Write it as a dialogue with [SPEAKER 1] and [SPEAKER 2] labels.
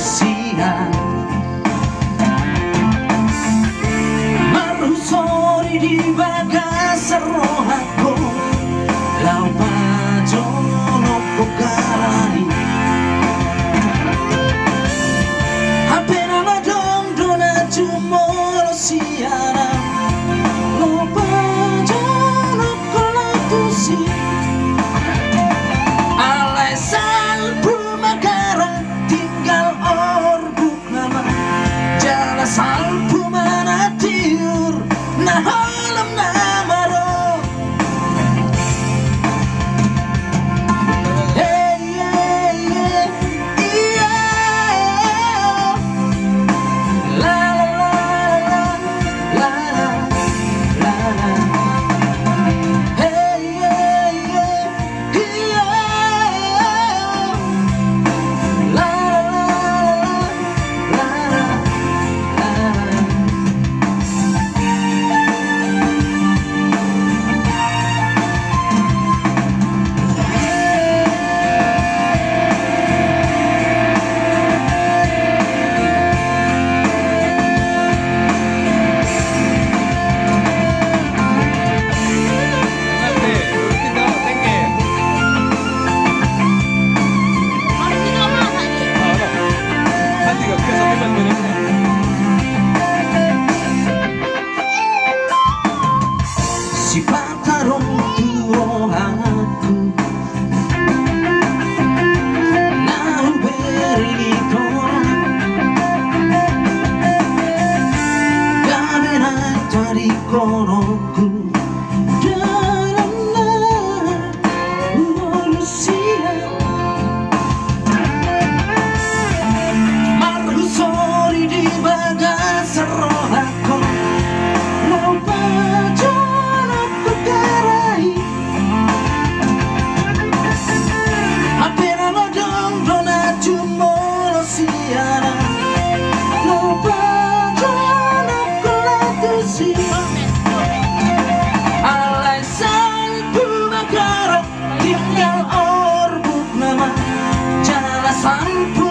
[SPEAKER 1] siang marusori di bagas rohaku lau pajono pokarani appena la donna giumolo siana lau pajono con la tusi alai salpu magara tinggal orbuk nama jala salpu mana tiur nah halam namaro hey yeah yeah yeah la la la la la la hey yeah yeah yeah la la la si patarong turo aku lau berito gabena dari konoku dalam manusia marusori di bagas rohaku lau pajono pokarai appena la donna giumolo siana lau pajono con la tusi alai salpu magara tinggal orbuk nama jala salpu